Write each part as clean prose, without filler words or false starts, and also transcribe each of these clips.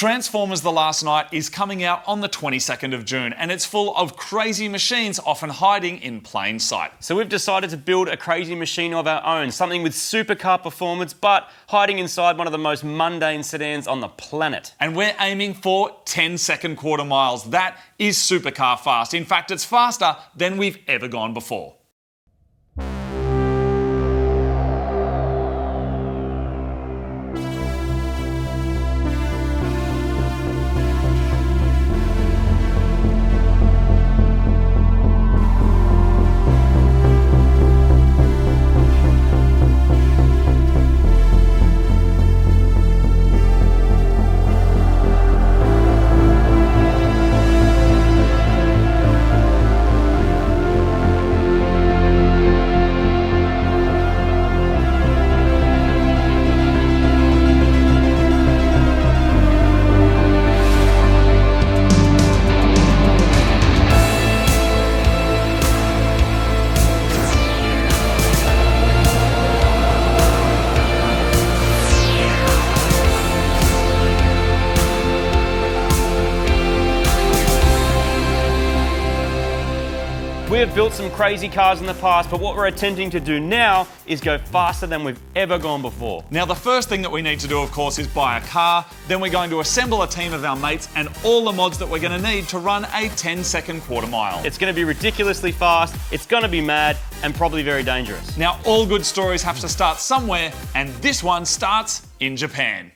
Transformers The Last Night is coming out on the 22nd of June, and it's full of crazy machines often hiding in plain sight. So we've decided to build a crazy machine of our own, something with supercar performance, but hiding inside one of the most mundane sedans on the planet. And we're aiming for 10-second quarter miles. That is supercar fast. In fact, it's faster than we've ever gone before. We have built some crazy cars in the past, but what we're attempting to do now is go faster than we've ever gone before. Now, the first thing that we need to do, of course, is buy a car. Then we're going to assemble a team of our mates and all the mods that we're going to need to run a 10-second quarter mile. It's going to be ridiculously fast, it's going to be mad, and probably very dangerous. Now, all good stories have to start somewhere, and this one starts in Japan.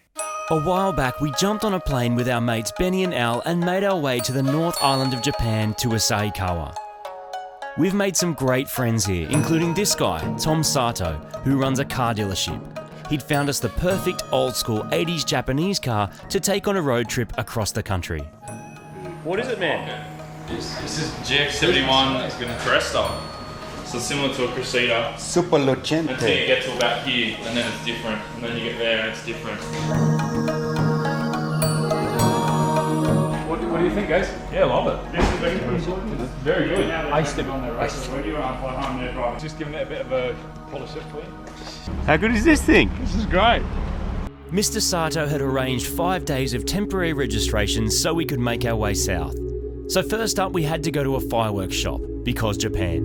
A while back, we jumped on a plane with our mates Benny and Al and made our way to the North Island of Japan to Asahikawa. We've made some great friends here, including this guy, Tom Sato, who runs a car dealership. He'd found us the perfect old-school 80s Japanese car to take on a road trip across the country. What is it, man? This is GX71 with a Cresta. So similar to a Cresta. Super lucente. Until you get to about here, and then it's different. And then you get there, and it's different. What do you think, guys? Yeah, I love it. This is very good. Just giving it a bit of a polish up for you. How good is this thing? This is great. Mr. Sato had arranged 5 days of temporary registration so we could make our way south. So first up, we had to go to a fireworks shop, because Japan.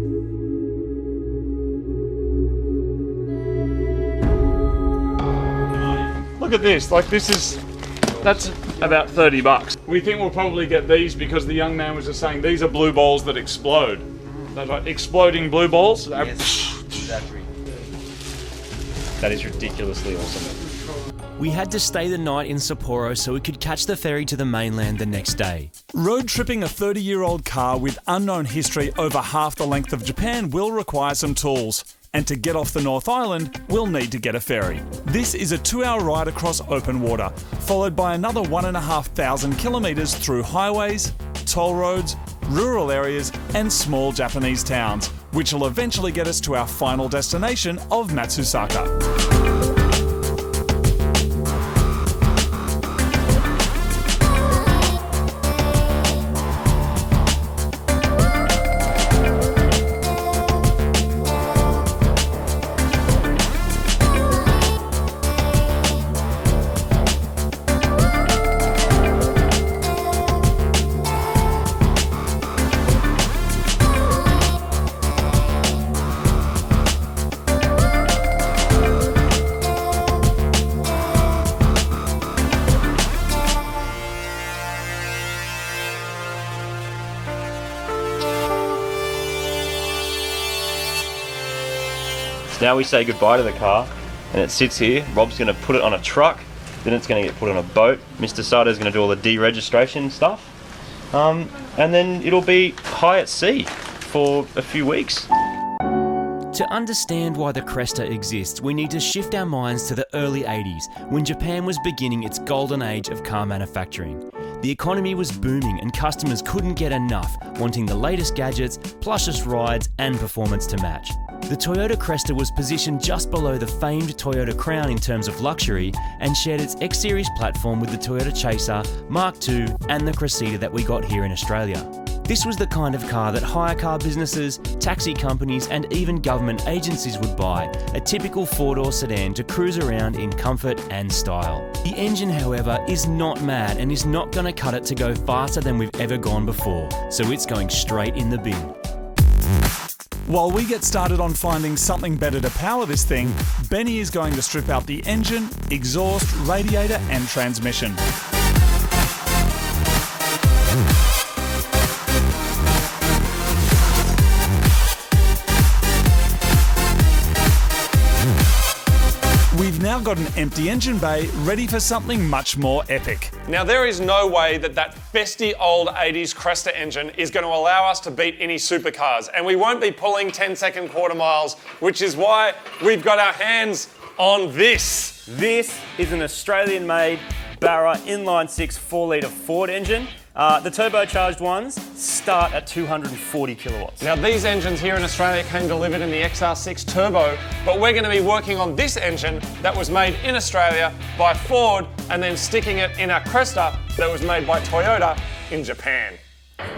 Look at this, that's about $30. We think we'll probably get these because the young man was just saying these are blue balls that explode. They're like exploding blue balls. Yes, exactly. That is ridiculously awesome. We had to stay the night in Sapporo so we could catch the ferry to the mainland the next day. Road tripping a 30-year-old car with unknown history over half the length of Japan will require some tools. And to get off the North Island, we'll need to get a ferry. This is a 2-hour ride across open water, followed by another 1,500 kilometres through highways, toll roads, rural areas, and small Japanese towns, which will eventually get us to our final destination of Matsusaka. Now we say goodbye to the car, and it sits here. Rob's going to put it on a truck, then it's going to get put on a boat. Mr. Sato's going to do all the deregistration stuff, and then it'll be high at sea for a few weeks. To understand why the Cresta exists, we need to shift our minds to the early 80s, when Japan was beginning its golden age of car manufacturing. The economy was booming and customers couldn't get enough, wanting the latest gadgets, plushest rides and performance to match. The Toyota Cresta was positioned just below the famed Toyota Crown in terms of luxury and shared its X-Series platform with the Toyota Chaser, Mark II and the Cressida that we got here in Australia. This was the kind of car that hire car businesses, taxi companies and even government agencies would buy, a typical four-door sedan to cruise around in comfort and style. The engine, however, is not mad and is not going to cut it to go faster than we've ever gone before, so it's going straight in the bin. While we get started on finding something better to power this thing, Benny is going to strip out the engine, exhaust, radiator and transmission. We've now got an empty engine bay ready for something much more epic. Now there is no way that festy old 80s Cresta engine is going to allow us to beat any supercars, and we won't be pulling 10-second quarter miles, which is why we've got our hands on this. This is an Australian-made Barra inline-six 4-litre Ford engine. The turbocharged ones start at 240 kilowatts. Now these engines here in Australia came delivered in the XR6 Turbo, but we're going to be working on this engine that was made in Australia by Ford and then sticking it in our Cresta that was made by Toyota in Japan.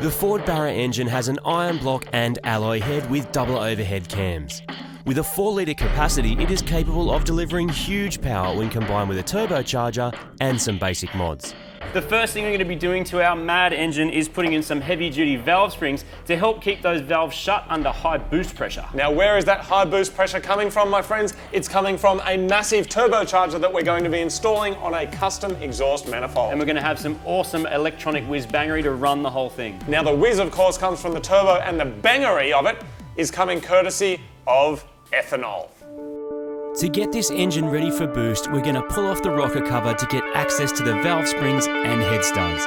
The Ford Barra engine has an iron block and alloy head with double overhead cams. With a 4-litre capacity, it is capable of delivering huge power when combined with a turbocharger and some basic mods. The first thing we're going to be doing to our mad engine is putting in some heavy-duty valve springs to help keep those valves shut under high boost pressure. Now where is that high boost pressure coming from, my friends? It's coming from a massive turbocharger that we're going to be installing on a custom exhaust manifold. And we're going to have some awesome electronic whiz-bangery to run the whole thing. Now the whiz, of course, comes from the turbo, and the bangery of it is coming courtesy of ethanol. To get this engine ready for boost, we're going to pull off the rocker cover to get access to the valve springs and head studs.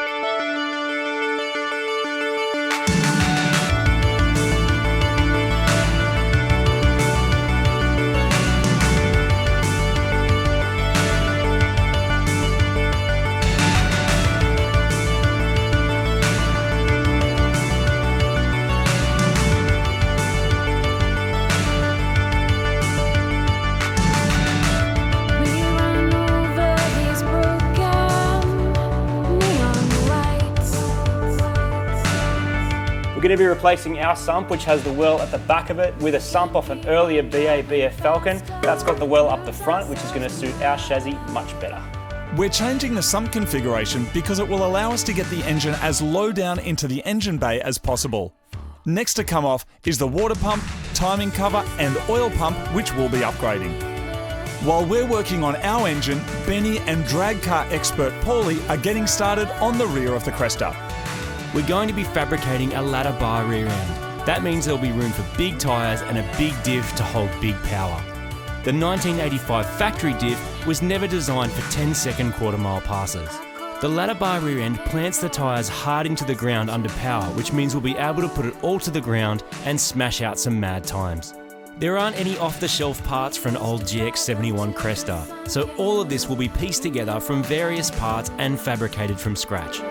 We're going to be replacing our sump, which has the well at the back of it, with a sump off an earlier BF Falcon. That's got the well up the front, which is going to suit our chassis much better. We're changing the sump configuration because it will allow us to get the engine as low down into the engine bay as possible. Next to come off is the water pump, timing cover and oil pump, which we'll be upgrading. While we're working on our engine, Benny and drag car expert Paulie are getting started on the rear of the Cresta. We're going to be fabricating a ladder bar rear end. That means there'll be room for big tyres and a big diff to hold big power. The 1985 factory diff was never designed for 10-second quarter-mile passes. The ladder bar rear end plants the tyres hard into the ground under power, which means we'll be able to put it all to the ground and smash out some mad times. There aren't any off-the-shelf parts for an old GX71 Cresta, so all of this will be pieced together from various parts and fabricated from scratch.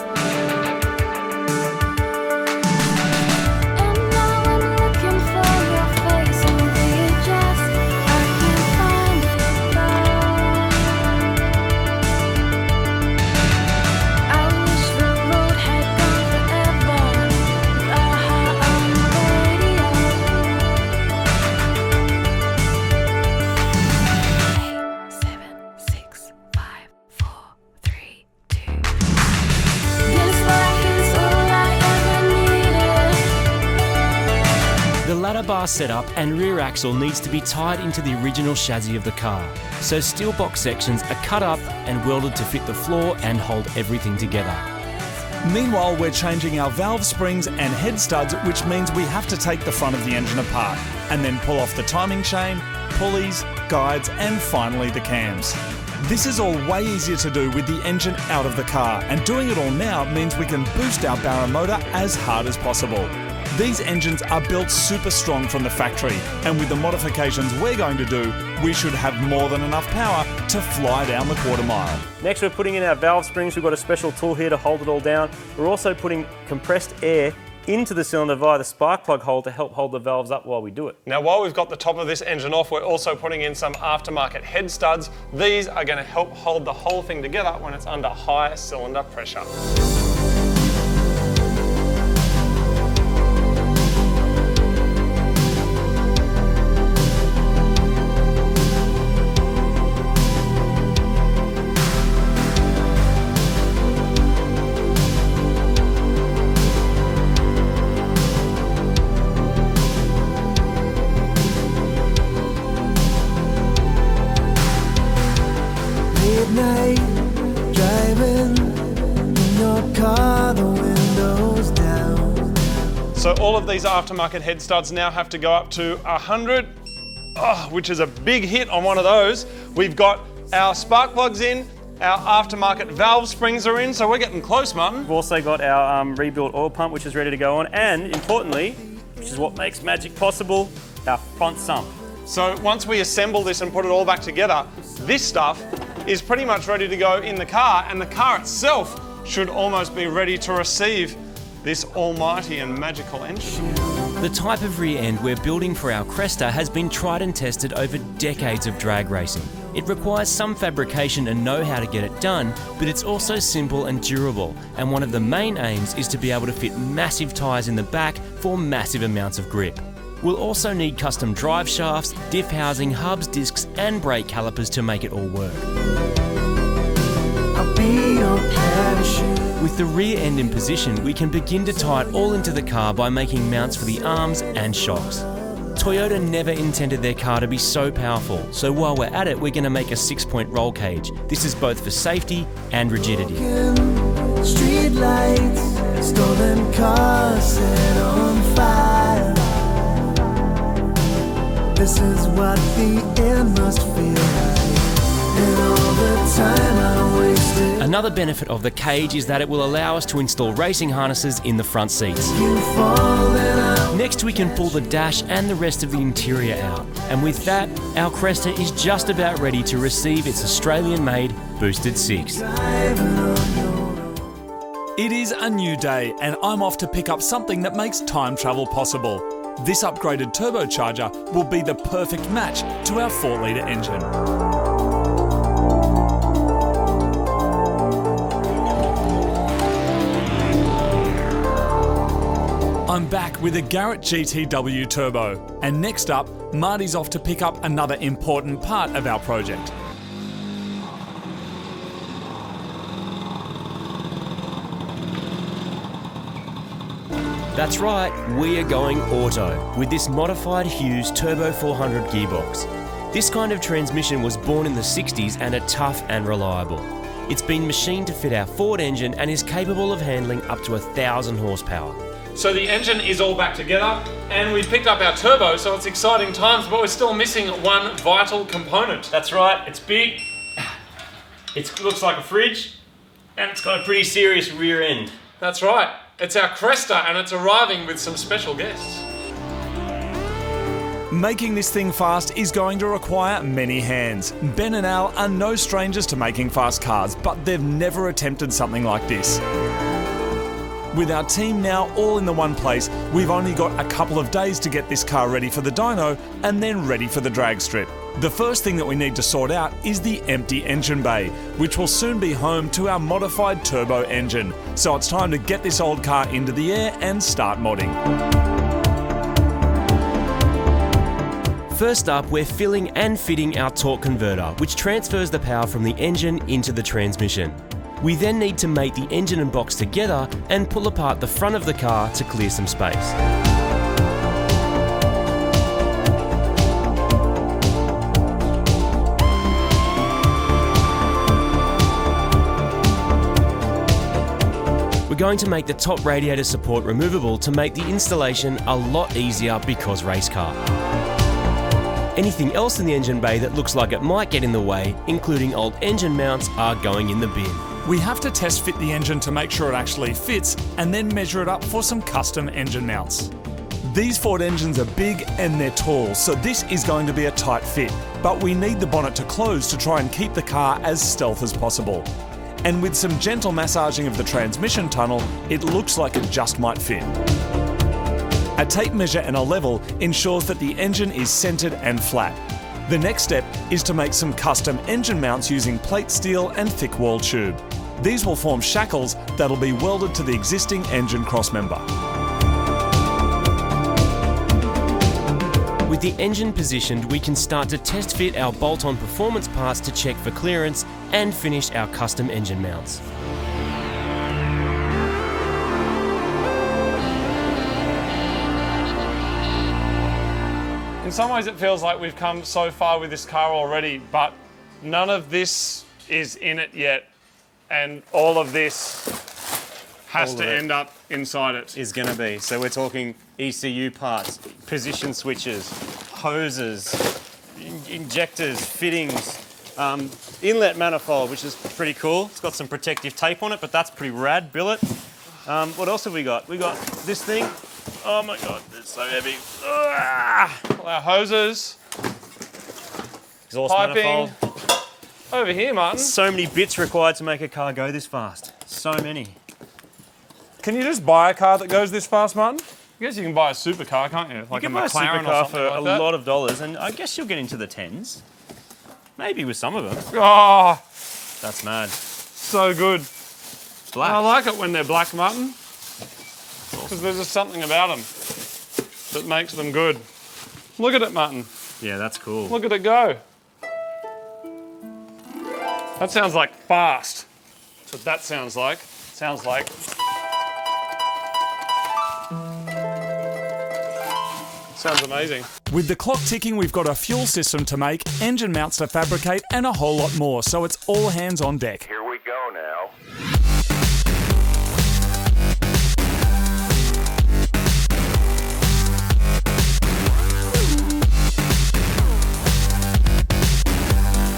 Bar setup and rear axle needs to be tied into the original chassis of the car, so steel box sections are cut up and welded to fit the floor and hold everything together. Meanwhile, we're changing our valve springs and head studs, which means we have to take the front of the engine apart and then pull off the timing chain, pulleys, guides and finally the cams. This is all way easier to do with the engine out of the car, and doing it all now means we can boost our Barra motor as hard as possible. These engines are built super strong from the factory, and with the modifications we're going to do, we should have more than enough power to fly down the quarter mile. Next, we're putting in our valve springs. We've got a special tool here to hold it all down. We're also putting compressed air into the cylinder via the spark plug hole to help hold the valves up while we do it. Now, while we've got the top of this engine off, we're also putting in some aftermarket head studs. These are going to help hold the whole thing together when it's under high cylinder pressure. Now, while we've got the top of this engine off, we're also putting in some aftermarket head studs. These are going to help hold the whole thing together when it's under high cylinder pressure. Now, while we've got the top of this engine off, we're also putting in some aftermarket head studs. These are going to help hold the whole thing together when it's under high cylinder pressure. We're going to be replacing our sump, which has the well at the back of it, with a sump off an earlier BF Falcon. That's got the well up the front, which is going to suit our chassis much better. So all of these aftermarket head studs now have to go up to 100, which is a big hit on one of those. We've got our spark plugs in, our aftermarket valve springs are in, so we're getting close, Martin. We've also got our rebuilt oil pump, which is ready to go on, and importantly, which is what makes magic possible, our front sump. So once we assemble this and put it all back together, this stuff is pretty much ready to go in the car, and the car itself should almost be ready to receive this almighty and magical engine. The type of rear end we're building for our Cresta has been tried and tested over decades of drag racing. It requires some fabrication and know-how to get it done, but it's also simple and durable, and one of the main aims is to be able to fit massive tyres in the back for massive amounts of grip. We'll also need custom drive shafts, diff housing, hubs, discs and brake calipers to make it all work. I'll be your parachute. With the rear end in position, we can begin to tie it all into the car by making mounts for the arms and shocks. Toyota never intended their car to be so powerful, so while we're at it, we're going to make a 6-point roll cage. This is both for safety and rigidity. Street lights, stolen cars set on fire. This is what the end must feel like. And all the time I wasted. Another benefit of the cage is that it will allow us to install racing harnesses in the front seats. Next we can pull the dash and the rest of the interior out. And with that, our Cresta is just about ready to receive its Australian-made Boosted 6. It is a new day and I'm off to pick up something that makes time travel possible. This upgraded turbocharger will be the perfect match to our 4-litre engine. I'm back with a Garrett GTW Turbo, and next up, Marty's off to pick up another important part of our project. That's right, we are going auto with this modified Hughes Turbo 400 gearbox. This kind of transmission was born in the 60s and are tough and reliable. It's been machined to fit our Ford engine and is capable of handling up to 1,000 horsepower. So the engine is all back together and we picked up our turbo, so it's exciting times, but we're still missing one vital component. That's right, it's big, it looks like a fridge, and it's got a pretty serious rear end. That's right, it's our Cresta and it's arriving with some special guests. Making this thing fast is going to require many hands. Ben and Al are no strangers to making fast cars, but they've never attempted something like this. With our team now all in the one place, we've only got a couple of days to get this car ready for the dyno and then ready for the drag strip. The first thing that we need to sort out is the empty engine bay, which will soon be home to our modified turbo engine. So it's time to get this old car into the air and start modding. First up, we're filling and fitting our torque converter, which transfers the power from the engine into the transmission. We then need to mate the engine and box together and pull apart the front of the car to clear some space. We're going to make the top radiator support removable to make the installation a lot easier because race car. Anything else in the engine bay that looks like it might get in the way, including old engine mounts, are going in the bin. We have to test fit the engine to make sure it actually fits and then measure it up for some custom engine mounts. These Ford engines are big and they're tall, so this is going to be a tight fit, but we need the bonnet to close to try and keep the car as stealth as possible. And with some gentle massaging of the transmission tunnel, it looks like it just might fit. A tape measure and a level ensures that the engine is centered and flat. The next step is to make some custom engine mounts using plate steel and thick wall tube. These will form shackles that'll be welded to the existing engine crossmember. With the engine positioned, we can start to test fit our bolt-on performance parts to check for clearance and finish our custom engine mounts. In some ways it feels like we've come so far with this car already, but none of this is in it yet. And all of this has all to of it end up inside it. is going to be. So we're talking ECU parts, position switches, hoses, injectors, fittings, inlet manifold, which is pretty cool. It's got some protective tape on it, but that's pretty rad. Billet. What else have we got? We got this thing. Oh my god, it's so heavy. All our hoses, Exhaust piping. manifold. Over here, Martin. So many bits required to make a car go this fast. So many. Can you just buy a car that goes this fast, Martin? I guess you can buy a supercar, can't you? Like You can a buy a McLaren or supercar something for like a that. lot of dollars, and I guess you'll get into the tens. Maybe with some of them. Oh, That's mad. so good. Black. I like it when they're black, Martin, because there's just something about them that makes them good. Look at it, Martin. Yeah, that's cool. Look at it go. That sounds like fast. That's what that sounds like. Sounds like. Sounds amazing. With the clock ticking, we've got a fuel system to make, engine mounts to fabricate, and a whole lot more, so it's all hands on deck. Here we go now.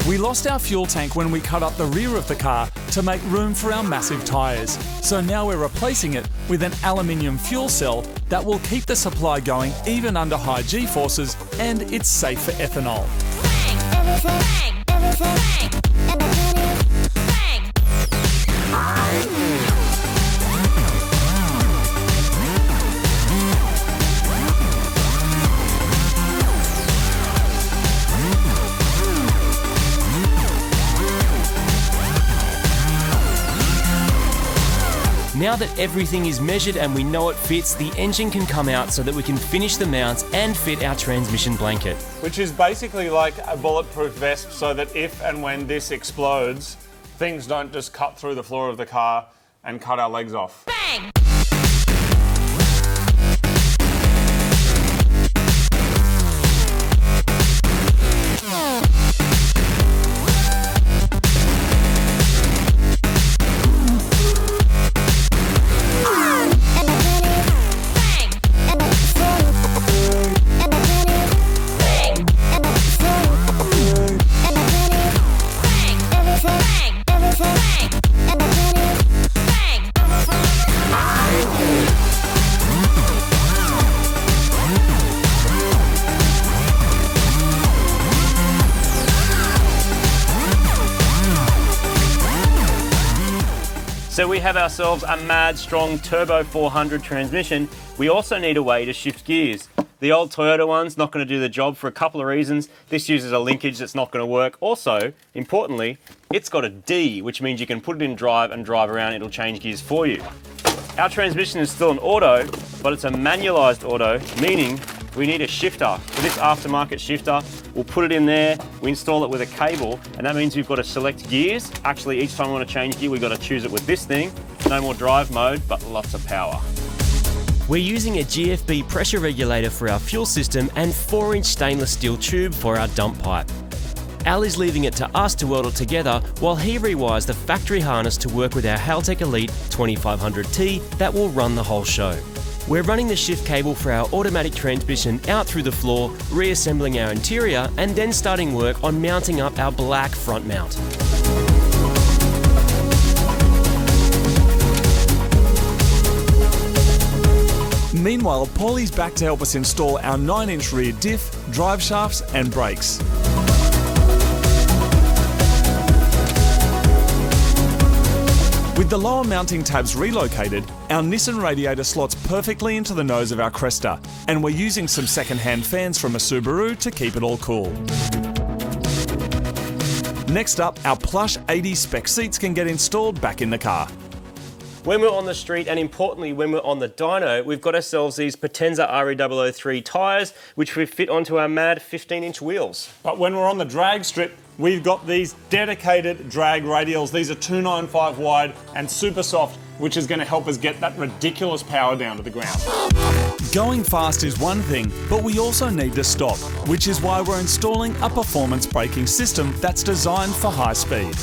We lost our fuel tank when we cut up the rear of the car to make room for our massive tyres. So now we're replacing it with an aluminium fuel cell that will keep the supply going even under high G-forces, and it's safe for ethanol. Now that everything is measured and we know it fits, the engine can come out so that we can finish the mounts and fit our transmission blanket. Which is basically like a bulletproof vest so that if and when this explodes, things don't just cut through the floor of the car and cut our legs off. Bang! So we have ourselves a mad strong turbo 400 transmission. We also need a way to shift gears. The old Toyota one's not going to do the job for a couple of reasons. This uses a linkage that's not going to work. Also, importantly, it's got a D, which means you can put it in drive and drive around, it'll change gears for you. Our transmission is still an auto, but it's a manualized auto, meaning we need a shifter. For this aftermarket shifter, we'll put it in there, we install it with a cable, and that means we've got to select gears. Actually, each time we want to change gear, we've got to choose it with this thing. No more drive mode, but lots of power. We're using a GFB pressure regulator for our fuel system and 4-inch stainless steel tube for our dump pipe. Al is leaving it to us to weld it together while he rewires the factory harness to work with our Haltech Elite 2500T that will run the whole show. We're running the shift cable for our automatic transmission out through the floor, reassembling our interior, and then starting work on mounting up our black front mount. Meanwhile, Paulie's back to help us install our 9-inch rear diff, drive shafts and brakes. With the lower mounting tabs relocated, our Nissan radiator slots perfectly into the nose of our Cresta, and we're using some second-hand fans from a Subaru to keep it all cool. Next up, our plush 80s spec seats can get installed back in the car. When we're on the street, and importantly when we're on the dyno, we've got ourselves these Potenza RE003 tyres, which we fit onto our mad 15-inch wheels. But when we're on the drag strip, we've got these dedicated drag radials. These are 295 wide and super soft, which is going to help us get that ridiculous power down to the ground. Going fast is one thing, but we also need to stop, which is why we're installing a performance braking system that's designed for high speed.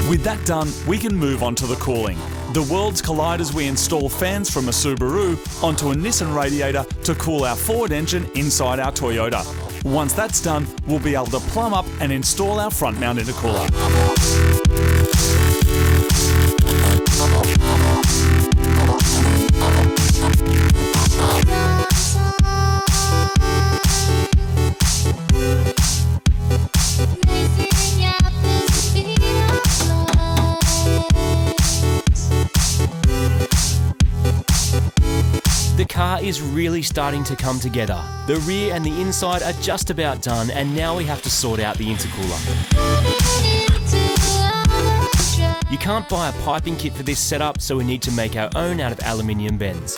With that done, we can move on to the cooling. The worlds collide as we install fans from a Subaru onto a Nissan radiator to cool our Ford engine inside our Toyota. Once that's done, we'll be able to plumb up and install our front-mount intercooler. The car is really starting to come together. The rear and the inside are just about done, and now we have to sort out the intercooler. You can't buy a piping kit for this setup, so we need to make our own out of aluminium bends.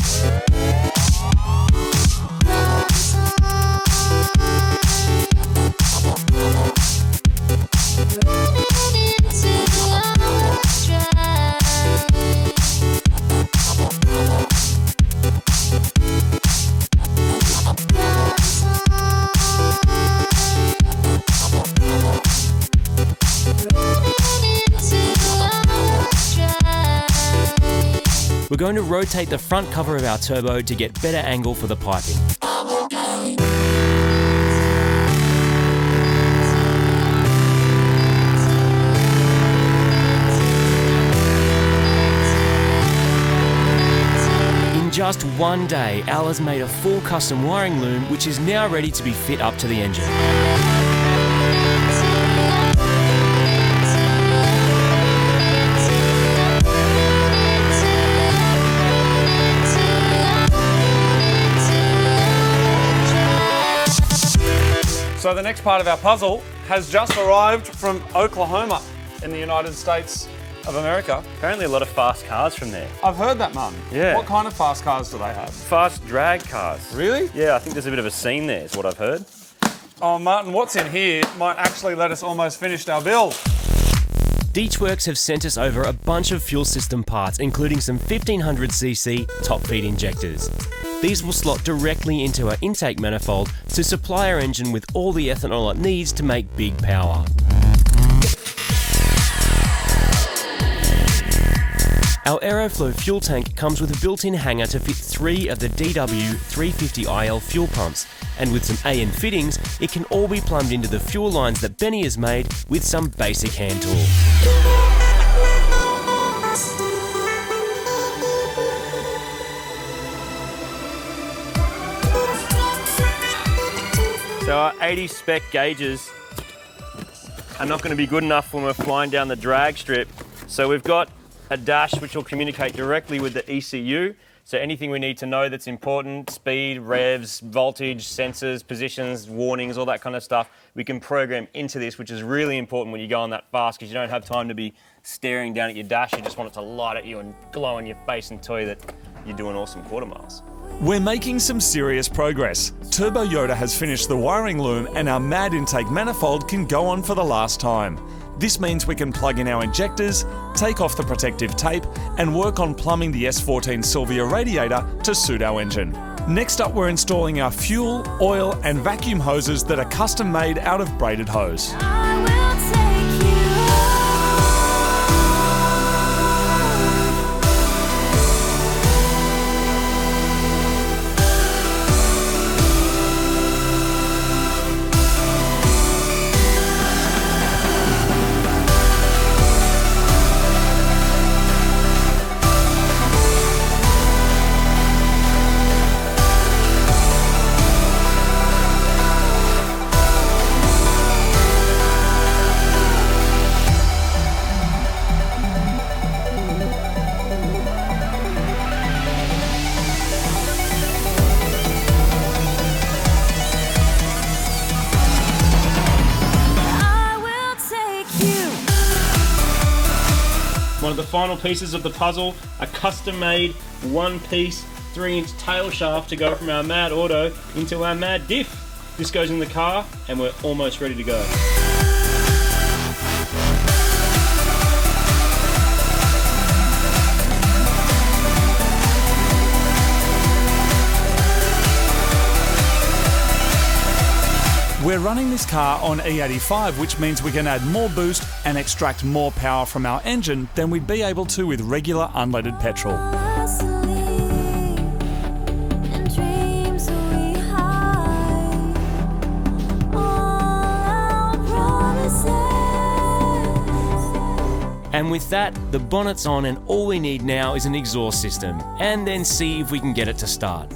We're going to rotate the front cover of our turbo to get better angle for the piping. In just one day, Al has made a full custom wiring loom which is now ready to be fit up to the engine. So the next part of our puzzle has just arrived from Oklahoma in the United States of America. Apparently a lot of fast cars from there. I've heard that, Mum. Yeah. What kind of fast cars do they have? Fast drag cars. Really? Yeah, I think there's a bit of a scene there, is what I've heard. Oh, Martin, what's in here might actually let us almost finish our build. Deechworks have sent us over a bunch of fuel system parts, including some 1500cc top feed injectors. These will slot directly into our intake manifold to supply our engine with all the ethanol it needs to make big power. Our Aeroflow fuel tank comes with a built-in hanger to fit 3 of the DW 350IL fuel pumps, and with some AN fittings, it can all be plumbed into the fuel lines that Benny has made with some basic hand tools. So our 80 spec gauges are not going to be good enough when we're flying down the drag strip. So we've got a dash which will communicate directly with the ECU. So anything we need to know that's important, speed, revs, voltage, sensors, positions, warnings, all that kind of stuff, we can program into this, which is really important when you go on that fast because you don't have time to be staring down at your dash. You just want it to light at you and glow in your face and tell you that you're doing awesome quarter miles. We're making some serious progress. Turbo Yoda has finished the wiring loom and our MAD intake manifold can go on for the last time. This means we can plug in our injectors, take off the protective tape, and work on plumbing the S14 Sylvia radiator to suit our engine. Next up, we're installing our fuel, oil, and vacuum hoses that are custom made out of braided hose. One of the final pieces of the puzzle, a custom-made one-piece 3-inch tail shaft to go from our MAD Auto into our MAD Diff. This goes in the car and we're almost ready to go. We're We're running this car on E85, which means we can add more boost and extract more power from our engine than we'd be able to with regular unleaded petrol. And with that, the bonnet's on and all we need now is an exhaust system, and then see if we can get it to start.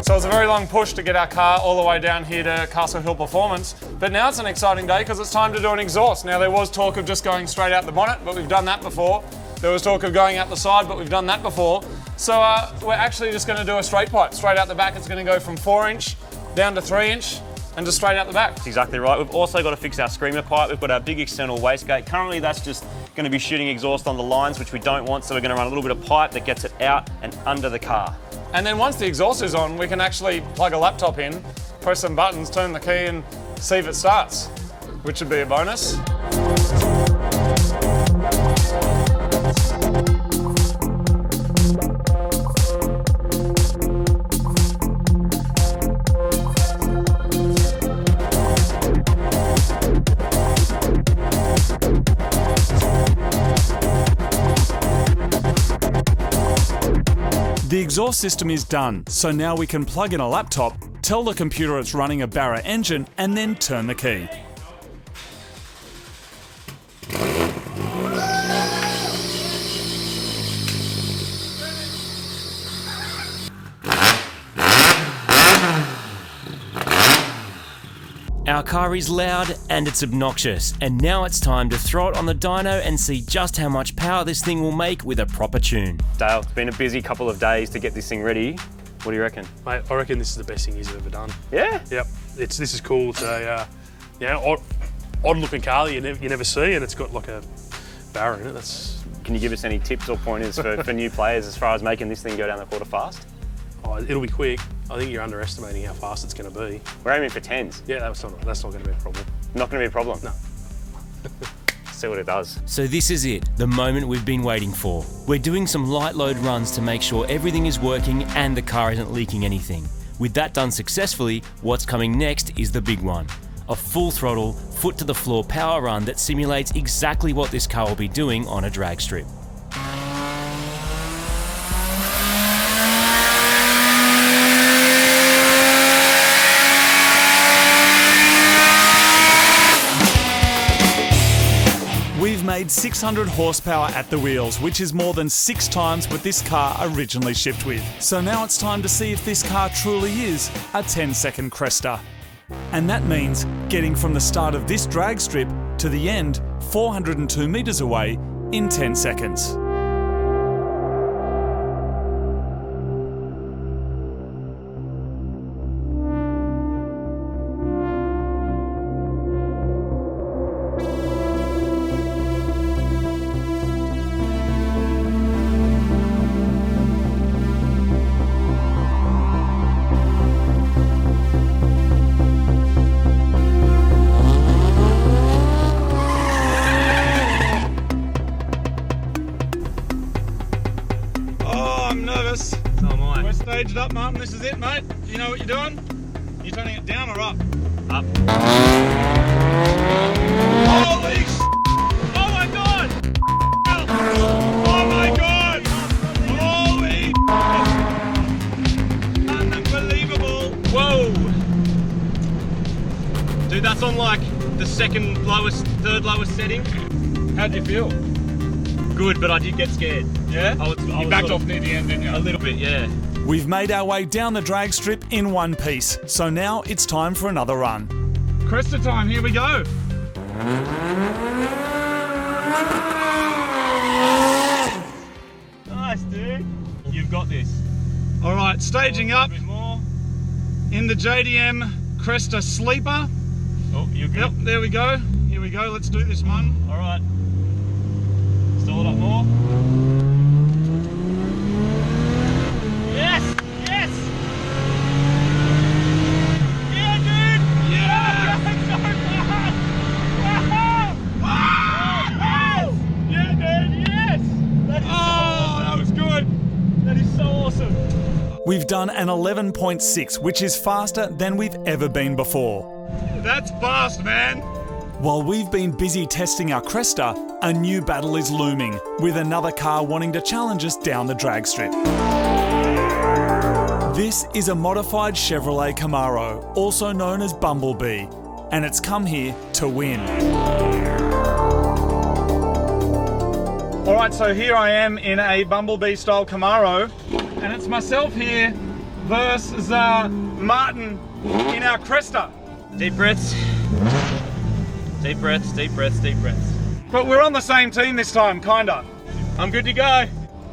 So it's a very long push to get our car all the way down here to Castle Hill Performance, but now it's an exciting day because it's time to do an exhaust. Now there was talk of just going straight out the bonnet, but we've done that before. There was talk of going out the side, but we've done that before. So we're actually just going to do a straight pipe. Straight out the back, it's going to go from 4-inch down to 3-inch and just straight out the back. That's exactly right. We've also got to fix our screamer pipe. We've got our big external wastegate. Currently that's just going to be shooting exhaust on the lines, which we don't want, so we're going to run a little bit of pipe that gets it out and under the car. And then once the exhaust is on, we can actually plug a laptop in, press some buttons, turn the key and see if it starts, which would be a bonus. The exhaust system is done, so now we can plug in a laptop, tell the computer it's running a Barra engine, and then turn the key. Our car is loud and it's obnoxious, and now it's time to throw it on the dyno and see just how much power this thing will make with a proper tune. Dale, it's been a busy couple of days to get this thing ready. What do you reckon? Mate, I reckon this is the best thing he's ever done. Yeah? Yep. This is cool. It's a odd looking car that you never see, and it's got like a Barra in it. Can you give us any tips or pointers for new players as far as making this thing go down the quarter fast? Oh, it'll be quick. I think you're underestimating how fast it's going to be. We're aiming for 10s. Yeah, that's not going to be a problem. Not going to be a problem? No. See what it does. So this is it, the moment we've been waiting for. We're doing some light load runs to make sure everything is working and the car isn't leaking anything. With that done successfully, what's coming next is the big one. A full throttle, foot to the floor power run that simulates exactly what this car will be doing on a drag strip. We've made 600 horsepower at the wheels, which is more than 6 times what this car originally shipped with. So now it's time to see if this car truly is a 10-second Cresta. And that means getting from the start of this drag strip to the end 402 metres away in 10 seconds. We're staged up, Martin. This is it, mate. You know what you're doing? You're turning it down or up? Up. Holy s***! Oh my god! Oh my god! Holy s***! Unbelievable! Whoa! Dude, that's on like the third lowest setting. How'd you feel? Good, but I did get scared. Yeah? You backed off near the end, didn't you? A little bit, yeah. We've made our way down the drag strip in one piece, so now it's time for another run. Cresta time, here we go. Nice, dude. You've got this. All right, staging up A bit more. in the JDM Cresta Sleeper. Oh, you're good. Yep, there we go. Here we go, let's do this one. All right. Stall it up more. Yes! Yes! Yeah, dude! Yeah! impressive. We've done an 11.6, which is faster than we've ever been before. That's fast, man. While we've been busy testing our Cresta, a new battle is looming, with another car wanting to challenge us down the drag strip. This is a modified Chevrolet Camaro, also known as Bumblebee, and it's come here to win. All right, so here I am in a Bumblebee style Camaro, and it's myself here versus Martin in our Cresta. Deep breaths. Deep breaths, deep breaths, deep breaths. But we're on the same team this time, kinda. I'm good to go.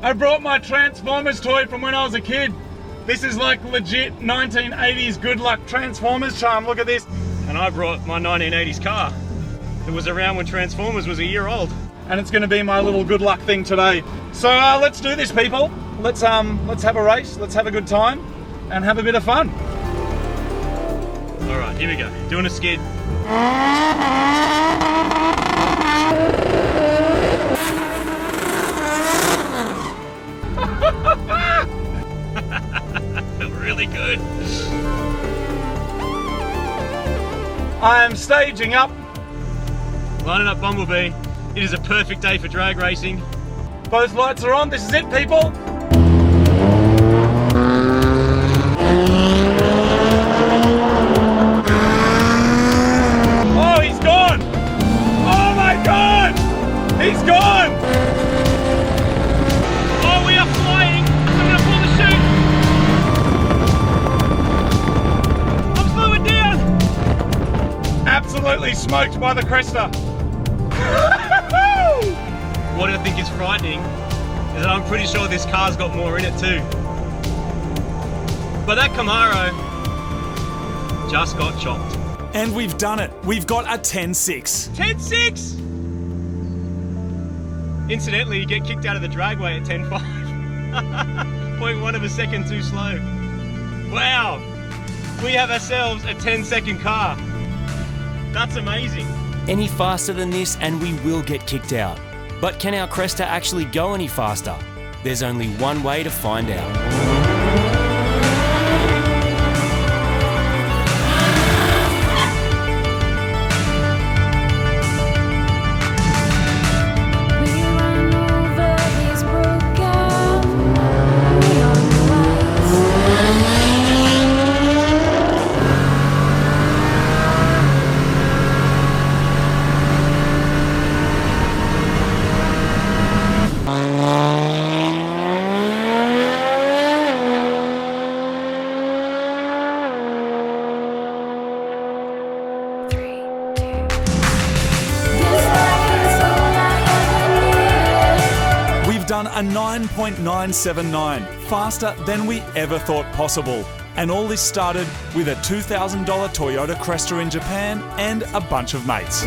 I brought my Transformers toy from when I was a kid. This is like legit 1980s good luck Transformers charm, look at this. And I brought my 1980s car. It was around when Transformers was a year old. And it's gonna be my little good luck thing today. So let's do this, people. Let's have a race, let's have a good time, and have a bit of fun. All right, here we go. Doing a skid. Felt really good. I am staging up. Lining up Bumblebee. It is a perfect day for drag racing. Both lights are on, this is it, people. Oh, he's gone! Oh my God! He's gone! Oh, we are flying! I'm gonna pull the chute! I'm slowing down! Absolutely smoked by the Cresta. What I think is frightening is that I'm pretty sure this car's got more in it too. But that Camaro just got chopped. And we've done it. We've got a 10.6. 10.6! Incidentally, you get kicked out of the dragway at 10.5. 0.1 of a second too slow. Wow! We have ourselves a 10-second car. That's amazing. Any faster than this and we will get kicked out. But can our Cresta actually go any faster? There's only one way to find out. Done a 9.979, faster than we ever thought possible. And all this started with a $2,000 Toyota Cresta in Japan and a bunch of mates.